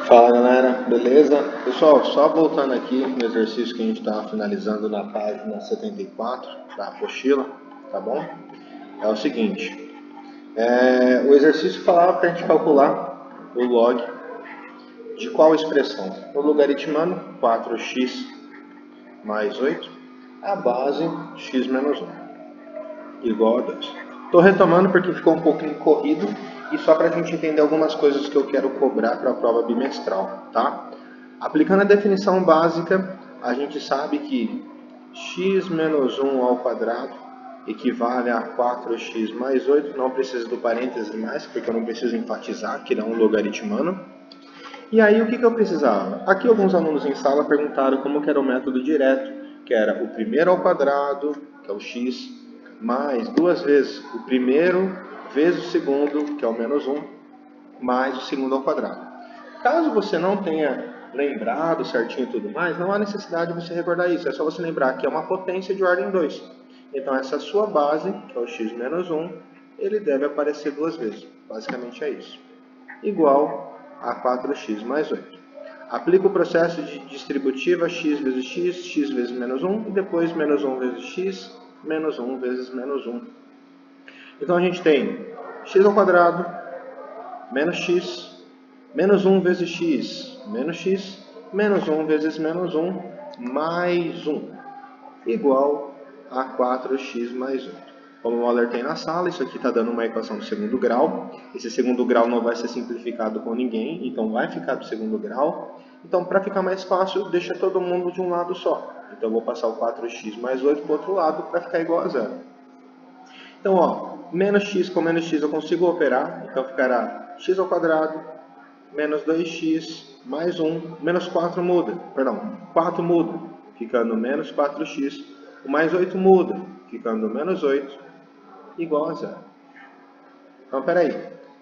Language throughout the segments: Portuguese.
Fala galera, beleza? Pessoal, só voltando aqui no exercício que a gente estava finalizando na página 74 da apostila, tá bom? É o seguinte, o exercício falava para a gente calcular o log de qual expressão? O logaritmando 4x mais 8, a base x menos 1, igual a 2. Estou retomando porque ficou um pouquinho corrido e só para a gente entender algumas coisas que eu quero cobrar para a prova bimestral, tá? Aplicando a definição básica, a gente sabe que x menos 1 ao quadrado equivale a 4x mais 8, não precisa do parênteses mais, porque eu não preciso enfatizar que não logaritmando. E aí o que eu precisava? Aqui alguns alunos em sala perguntaram como que era o método direto, que era o primeiro ao quadrado, que é o x, mais duas vezes o primeiro vezes o segundo, que é o menos 1, mais o segundo ao quadrado. Caso você não tenha lembrado certinho e tudo mais, não há necessidade de você recordar isso. É só você lembrar que é uma potência de ordem 2. Então essa sua base, que é o x menos 1, ele deve aparecer duas vezes. Basicamente é isso. Igual a 4x mais 8. Aplica o processo de distributiva x vezes x vezes menos 1, e depois menos 1 vezes x, menos 1 vezes menos 1. Então a gente tem x ao quadrado, menos x, menos 1 vezes x, menos 1 vezes menos 1, mais 1, igual a 4x mais 8. Como eu alertei na sala, isso aqui está dando uma equação do segundo grau. Esse segundo grau não vai ser simplificado com ninguém, então vai ficar do segundo grau. Então, para ficar mais fácil, deixa todo mundo de um lado só. Então, eu vou passar o 4x mais 8 para o outro lado para ficar igual a zero. Então, ó, menos x com menos x eu consigo operar. Então, ficará x ao quadrado menos 2x mais 1. Menos 4 muda, perdão, 4 muda, ficando menos 4x. O mais 8 muda, ficando menos 8, igual a zero. Então, peraí.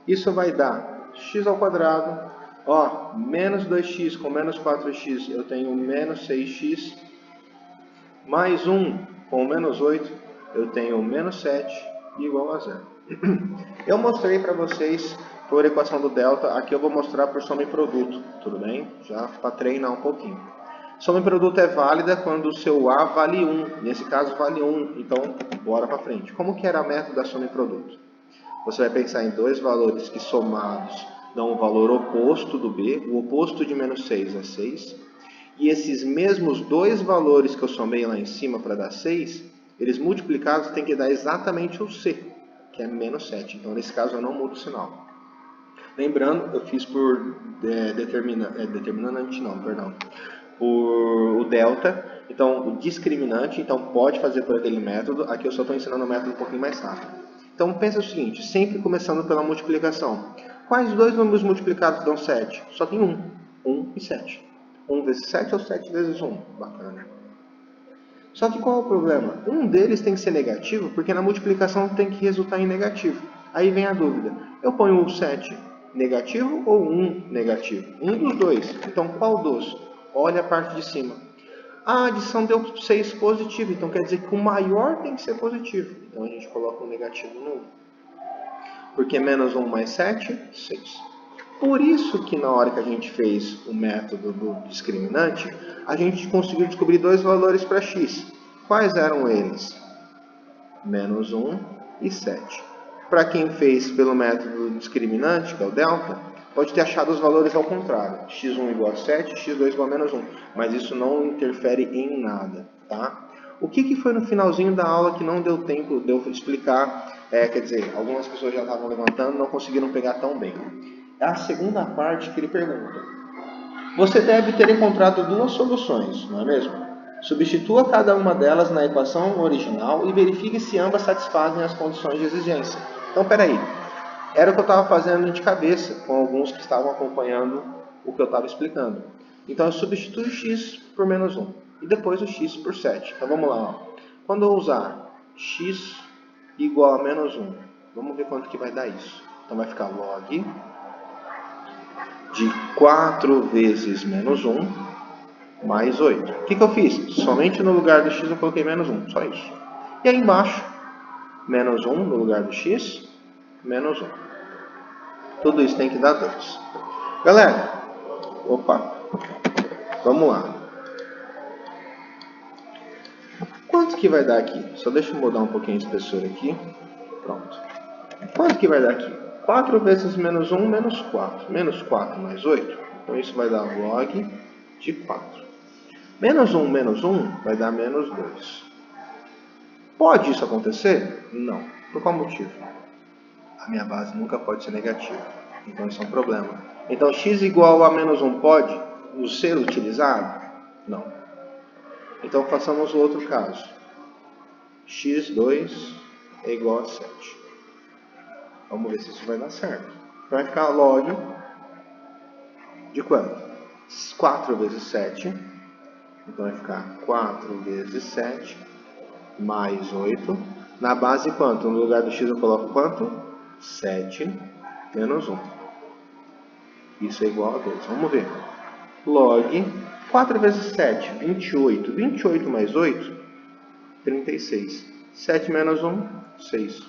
Isso vai dar x ao quadrado. Ó, menos 2x com menos 4x, eu tenho menos 6x. Mais 1 com menos 8, eu tenho menos 7, igual a zero. Eu mostrei para vocês por equação do delta. Aqui eu vou mostrar por soma e produto, tudo bem? Já para treinar um pouquinho. Soma e produto é válida quando o seu A vale 1. Nesse caso vale 1, então bora para frente. Como que era o método da soma e produto? Você vai pensar em dois valores que somados dão o valor oposto do B. O oposto de menos 6 é 6. E esses mesmos dois valores que eu somei lá em cima para dar 6, eles multiplicados têm que dar exatamente o C, que é menos 7. Então, nesse caso, eu não mudo o sinal. Lembrando, eu fiz por determinante não, perdão. Por o delta, então o discriminante, então pode fazer por aquele método. Aqui eu só estou ensinando o método um pouquinho mais rápido. Então pensa o seguinte, sempre começando pela multiplicação. Quais dois números multiplicados dão 7? Só tem um, 1 e 7. 1 vezes 7 ou 7 vezes 1? Bacana. Só que qual é o problema? Um deles tem que ser negativo, porque na multiplicação tem que resultar em negativo. Aí vem a dúvida, eu ponho o 7 negativo ou 1 negativo? Um dos dois. Então qual dos? Olha a parte de cima. A adição deu 6 positivo, então quer dizer que o maior tem que ser positivo. Então a gente coloca um negativo no 1. Porque menos 1 mais 7, 6. Por isso que na hora que a gente fez o método do discriminante, a gente conseguiu descobrir dois valores para x. Quais eram eles? Menos 1 e 7. Para quem fez pelo método discriminante, que é o delta, pode ter achado os valores ao contrário. x1 igual a 7, x2 igual a menos 1. Mas isso não interfere em nada, tá? O que foi no finalzinho da aula que não deu tempo de eu explicar? Quer dizer, algumas pessoas já estavam levantando, não conseguiram pegar tão bem. É a segunda parte que ele pergunta. Você deve ter encontrado duas soluções, não é mesmo? Substitua cada uma delas na equação original e verifique se ambas satisfazem as condições de exigência. Então, peraí. Era o que eu estava fazendo de cabeça com alguns que estavam acompanhando o que eu estava explicando. Então, eu substituo o x por menos 1 e depois o x por 7. Então, vamos lá. Ó. Quando eu usar x igual a menos 1, vamos ver quanto que vai dar isso. Então, vai ficar log de 4 vezes menos 1 mais 8. O que eu fiz? Somente no lugar do x eu coloquei menos 1, só isso. E aí embaixo, menos 1 no lugar do x, menos 1. Tudo isso tem que dar 2. Galera, Opa, vamos lá. Quanto que vai dar aqui? Só deixa eu mudar um pouquinho a espessura aqui. Pronto. Quanto que vai dar aqui? 4 vezes menos 1, menos 4. Menos 4 mais 8. Então isso vai dar log de 4. Menos 1 vai dar menos 2. Pode isso acontecer? Não. Por qual motivo? A minha base nunca pode ser negativa. Então isso é um problema. Então x igual a menos 1 pode ser utilizado? Não. Então façamos o outro caso. x2 é igual a 7. Vamos ver se isso vai dar certo. Vai ficar log de quanto? 4 vezes 7. Então vai ficar 4 vezes 7 mais 8. Na base quanto? No lugar do x eu coloco quanto? 7 menos 1. Isso é igual a 2. Vamos ver. Log 4 vezes 7, 28. 28 mais 8, 36. 7 menos 1, 6.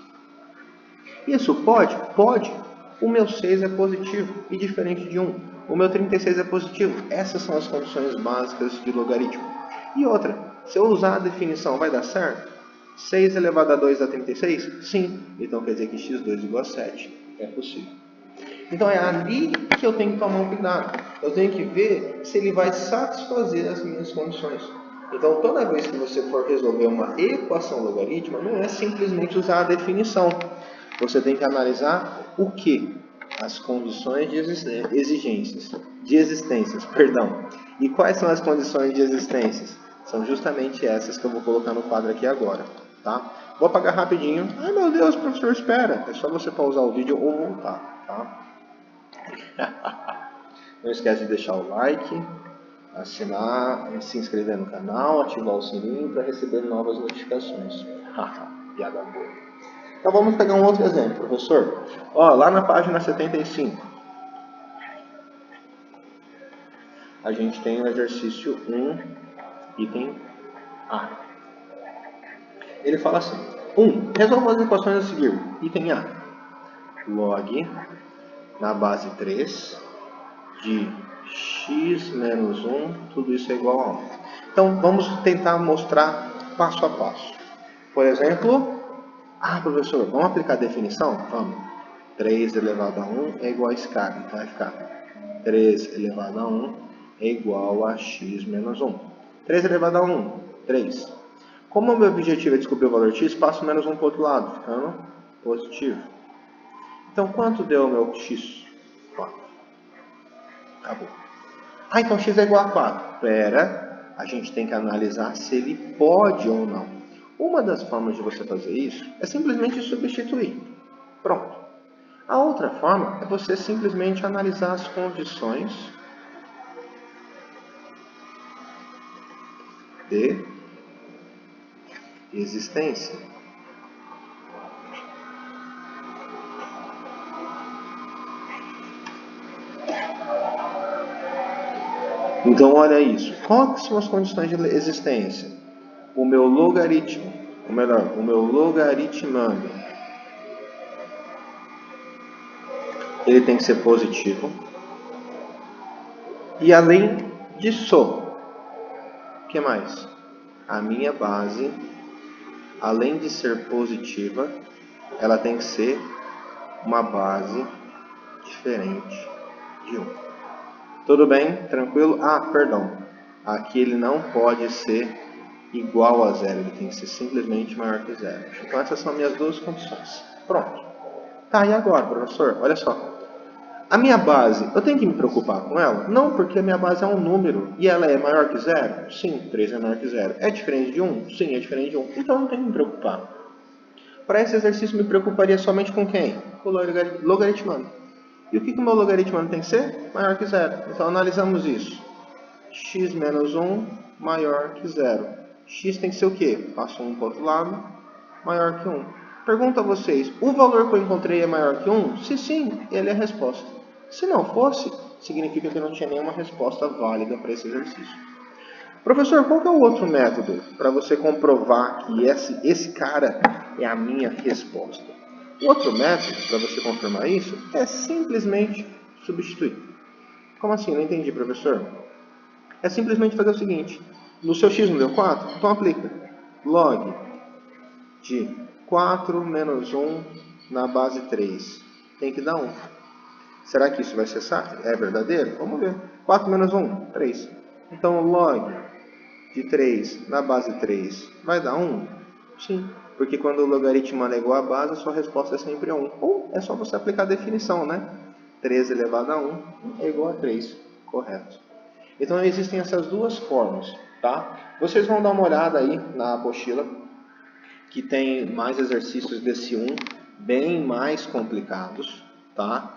Isso pode? Pode. O meu 6 é positivo e diferente de 1. O meu 36 é positivo. Essas são as condições básicas de logaritmo. E outra, se eu usar a definição, vai dar certo? 6 elevado a 2 dá 36? Sim. Então quer dizer que x2 igual a 7. É possível. Então é ali que eu tenho que tomar um cuidado. Eu tenho que ver se ele vai satisfazer as minhas condições. Então toda vez que você for resolver uma equação logarítmica, não é simplesmente usar a definição. Você tem que analisar o que? As condições de existências. E quais são as condições de existências? São justamente essas que eu vou colocar no quadro aqui agora. Tá? Vou apagar rapidinho. Ai meu Deus, professor, espera. É só você pausar o vídeo ou voltar. Tá? Não esquece de deixar o like, assinar, se inscrever no canal, ativar o sininho para receber novas notificações. Piada boa. Então vamos pegar um outro exemplo, professor. Ó, lá na página 75, a gente tem o exercício 1, item A. Ele fala assim: 1. Resolva as equações a seguir. Item A. Log na base 3 de x menos 1, tudo isso é igual a 1. Então vamos tentar mostrar passo a passo. Por exemplo, professor, vamos aplicar a definição? Vamos. 3 elevado a 1 é igual a escada. Então vai ficar 3 elevado a 1 é igual a x menos 1. 3 elevado a 1, 3. Como o meu objetivo é descobrir o valor x, passo menos 1 para o outro lado, ficando positivo. Então quanto deu o meu x? 4. Acabou. Então x é igual a 4. Espera, a gente tem que analisar se ele pode ou não. Uma das formas de você fazer isso é simplesmente substituir. Pronto. A outra forma é você simplesmente analisar as condições de existência. Então olha isso. Quais são as condições de existência? O meu logaritmo, ou melhor, o meu logaritmando, ele tem que ser positivo. E além disso, o que mais? A minha base, além de ser positiva, ela tem que ser uma base diferente de 1. Tudo bem? Tranquilo? Perdão. Aqui ele não pode ser igual a 0, ele tem que ser simplesmente maior que 0. Então essas são minhas duas condições. Pronto. E agora, professor? Olha só. A minha base, eu tenho que me preocupar com ela? Não, porque a minha base é um número e ela é maior que 0? Sim, 3 é maior que 0. É diferente de 1? Sim, é diferente de 1. Então eu não tenho que me preocupar. Para esse exercício, me preocuparia somente com quem? Com o logaritmando. E o que o meu logaritmando tem que ser? Maior que 0. Então analisamos isso. X menos 1 maior que 0. X tem que ser o quê? Passo 1 para o outro lado, maior que 1. Pergunto a vocês, o valor que eu encontrei é maior que 1? Se sim, ele é a resposta. Se não fosse, significa que não tinha nenhuma resposta válida para esse exercício. Professor, qual que é o outro método para você comprovar que esse cara é a minha resposta? O outro método para você confirmar isso é simplesmente substituir. Como assim? Não entendi, professor. É simplesmente fazer o seguinte. No seu x não deu 4? Então aplica. Log de 4 menos 1 na base 3. Tem que dar 1. Será que isso vai ser verdadeiro? Vamos ver. 4 menos 1, 3. Então log de 3 na base 3 vai dar 1? Sim. Porque quando o logaritmo é igual à base, a sua resposta é sempre 1. Ou é só você aplicar a definição, né? 3 elevado a 1 é igual a 3. Correto. Então existem essas duas formas, tá? Vocês vão dar uma olhada aí na apostila, que tem mais exercícios desse 1, bem mais complicados, tá?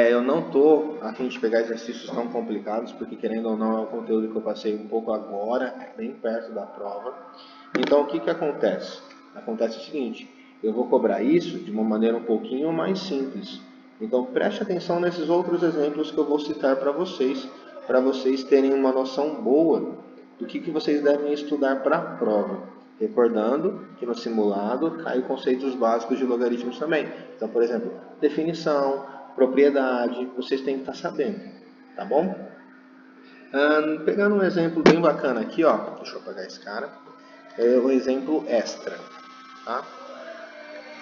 Eu não estou a fim de pegar exercícios tão complicados, porque querendo ou não é um conteúdo que eu passei um pouco agora, bem perto da prova. Então o que acontece? Acontece o seguinte, eu vou cobrar isso de uma maneira um pouquinho mais simples. Então preste atenção nesses outros exemplos que eu vou citar para vocês terem uma noção boa do que vocês devem estudar para a prova. Recordando que no simulado caem conceitos básicos de logaritmos também. Então, por exemplo, definição, propriedade, vocês têm que estar sabendo, tá bom? Pegando um exemplo bem bacana aqui, ó, deixa eu apagar esse cara, é o exemplo extra, tá?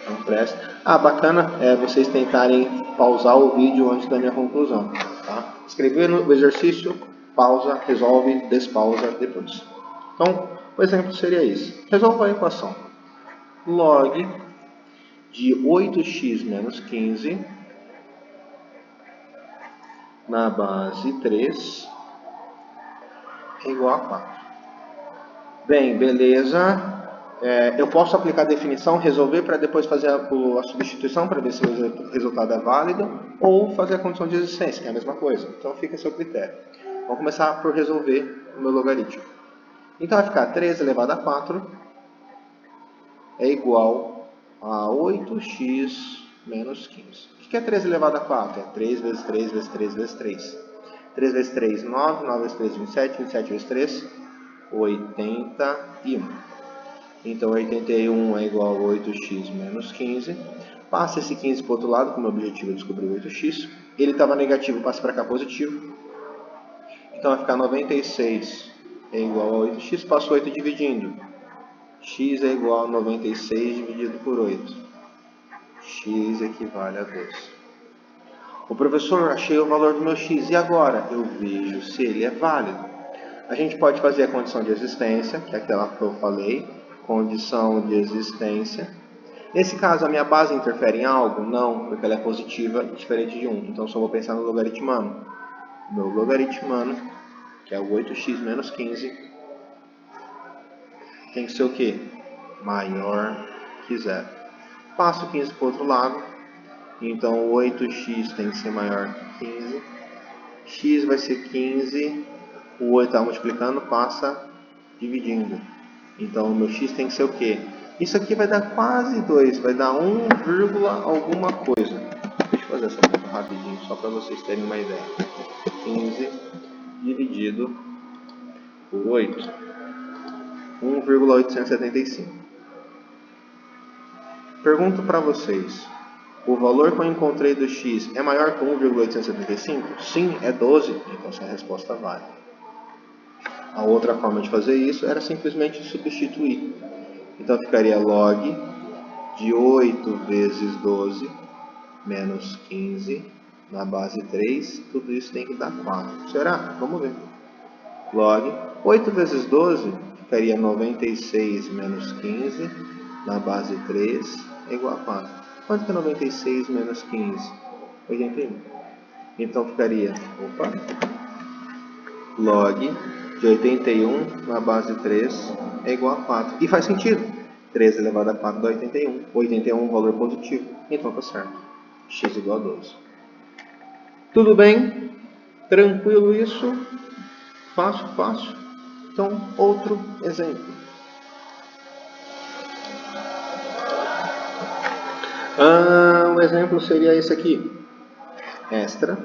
Não presta. Bacana é vocês tentarem pausar o vídeo antes da minha conclusão, tá? Escrever o exercício, pausa, resolve, despausa depois. Então, o exemplo seria esse. Resolva a equação. Log de 8x menos 15 na base 3 é igual a 4. Bem, beleza. Eu posso aplicar a definição, resolver para depois fazer a substituição para ver se o resultado é válido, ou fazer a condição de existência, que é a mesma coisa. Então fica a seu critério. Vamos começar por resolver o meu logaritmo. Então vai ficar 3 elevado a 4 é igual a 8x menos 15. O que é 3 elevado a 4? É 3 vezes 3 vezes 3 vezes 3. 3 vezes 3, 9. 9 vezes 3, 27. 27 vezes 3, 81. Então 81 é igual a 8x menos 15. Passa esse 15 para o outro lado, como o objetivo é descobrir o 8x. Ele estava negativo, passa para cá positivo. Então vai ficar 96 é igual a 8x. Passo 8 dividindo. X é igual a 96 dividido por 8. X equivale a 12. O professor, achei o valor do meu x. E agora? Eu vejo se ele é válido. A gente pode fazer a condição de existência, que é aquela que eu falei. Condição de existência. Nesse caso, a minha base interfere em algo? Não, porque ela é positiva, diferente de 1. Então, só vou pensar no logaritmano. Meu logaritmano, que é o 8x menos 15, tem que ser o quê? Maior que 0. Passo 15 para o outro lado. Então, 8x tem que ser maior que 15. X vai ser 15. O 8 está multiplicando, passa dividindo. Então, o meu x tem que ser o quê? Isso aqui vai dar quase 2. Vai dar 1, alguma coisa. Deixa eu fazer essa conta rapidinho, só para vocês terem uma ideia. 15 dividido por 8. 1,875. Pergunto para vocês, o valor que eu encontrei do x é maior que 1,875? Sim, é 12, então essa resposta vale. A outra forma de fazer isso era simplesmente substituir. Então ficaria log de 8 vezes 12 menos 15 na base 3, tudo isso tem que dar 4. Será? Vamos ver. Log 8 vezes 12 ficaria 96 menos 15 na base 3 é igual a 4. Quanto que é 96 menos 15? 81. Então ficaria, log de 81 na base 3 é igual a 4. E faz sentido. 3 elevado a 4 dá 81. 81 é um valor positivo. Então está certo. X igual a 12. Tudo bem? Tranquilo isso? Fácil, fácil. Então, outro exemplo. Um exemplo seria esse aqui. Extra.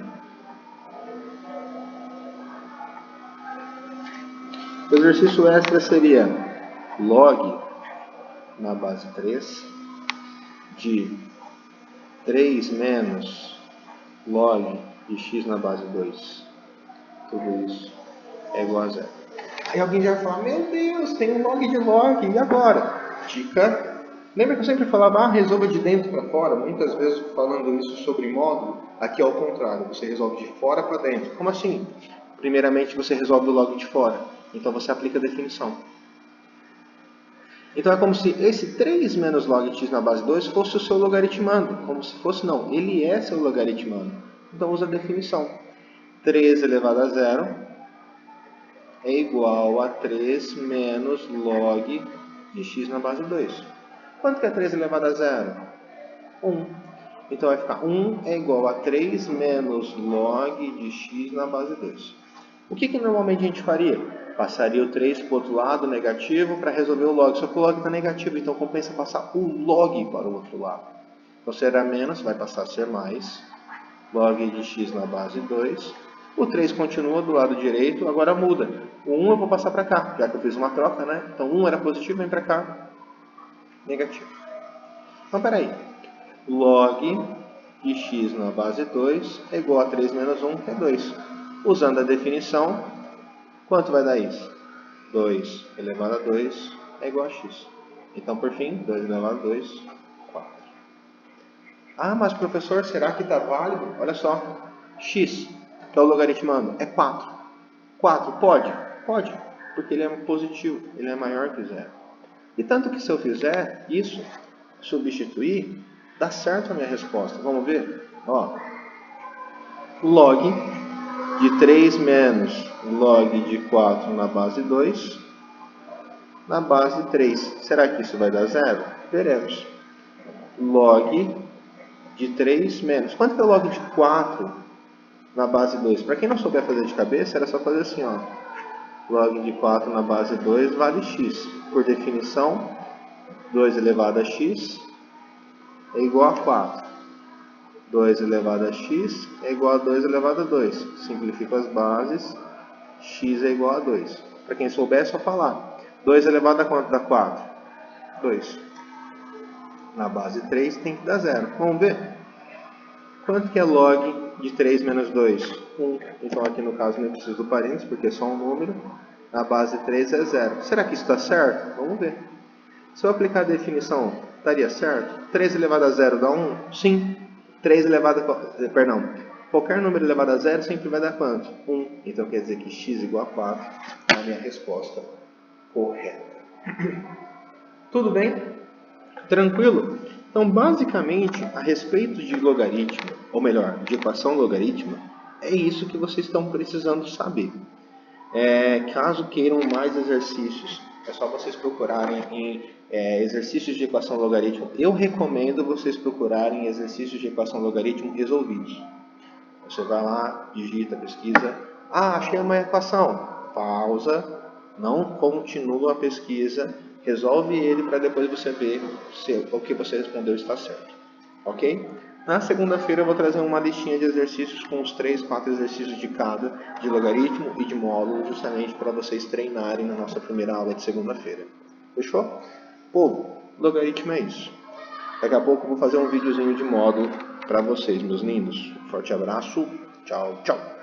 O exercício extra seria log na base 3 de 3 menos log de x na base 2. tudo isso é igual a zero. Aí alguém já vai falar, meu Deus, tem um log de log, e agora? Dica. Lembra que eu sempre falava, resolva de dentro para fora? Muitas vezes falando isso sobre módulo, aqui é o contrário, você resolve de fora para dentro. Como assim? Primeiramente você resolve o log de fora, então você aplica a definição. Então é como se esse 3 menos log x na base 2 fosse o seu logaritmando. Como se fosse, não, ele é seu logaritmando. Então usa a definição. 3 elevado a 0 é igual a 3 menos log de x na base 2. Quanto que é 3 elevado a 0? 1. Então vai ficar 1 é igual a 3 menos log de x na base 2. O que normalmente a gente faria? Passaria o 3 para o outro lado, negativo, para resolver o log. Só que o log está negativo, então compensa passar o log para o outro lado. Então será menos, vai passar a ser mais. Log de x na base 2. O 3 continua do lado direito, agora muda. O 1 eu vou passar para cá, já que eu fiz uma troca, né? Então 1 era positivo, vem para cá, negativo. Então peraí. Log de x na base 2 é igual a 3 menos 1, que é 2. Usando a definição, quanto vai dar isso? 2 elevado a 2 é igual a x. Então, por fim, 2 elevado a 2, 4. Ah, mas professor, será que está válido? Olha só, x, que é o logaritmando, é 4. 4, pode? Pode, porque ele é positivo, ele é maior que zero. E tanto que se eu fizer isso, substituir, dá certo a minha resposta. Vamos ver? Ó, log de 3 menos log de 4 na base 2, na base 3. Será que isso vai dar zero? Veremos. Log de 3 menos. Quanto que é o log de 4 na base 2? Para quem não souber fazer de cabeça, era só fazer assim, ó. Log de 4 na base 2 vale x. Por definição, 2 elevado a x é igual a 4. 2 elevado a x é igual a 2 elevado a 2. Simplifico as bases. X é igual a 2. Para quem souber, é só falar. 2 elevado a quanto dá 4? 2. Na base 3 tem que dar 0. Vamos ver? Quanto que é log de 3 menos 2? 1. Então aqui no caso não preciso do parênteses, porque é só um número. Na base 3 é 0. Será que isso está certo? Vamos ver. Se eu aplicar a definição, estaria certo? 3 elevado a 0 dá 1? Sim. 3 elevado a... Perdão. Qualquer número elevado a 0 sempre vai dar quanto? 1. Então quer dizer que x igual a 4 é a minha resposta correta. Tudo bem? Tranquilo? Então, basicamente, a respeito de logaritmo, ou melhor, de equação logarítmica, é isso que vocês estão precisando saber. Caso queiram mais exercícios, é só vocês procurarem em exercícios de equação logarítmica. Eu recomendo vocês procurarem exercícios de equação logarítmica resolvidos. Você vai lá, digita, pesquisa. Achei uma equação. Pausa, não continua a pesquisa, resolve ele para depois você ver se o que você respondeu está certo. Ok? Na segunda-feira eu vou trazer uma listinha de exercícios com os 3, 4 exercícios de cada, de logaritmo e de módulo, justamente para vocês treinarem na nossa primeira aula de segunda-feira. Fechou? Povo, logaritmo é isso. Daqui a pouco eu vou fazer um videozinho de módulo para vocês, meus lindos. Forte abraço. Tchau, tchau.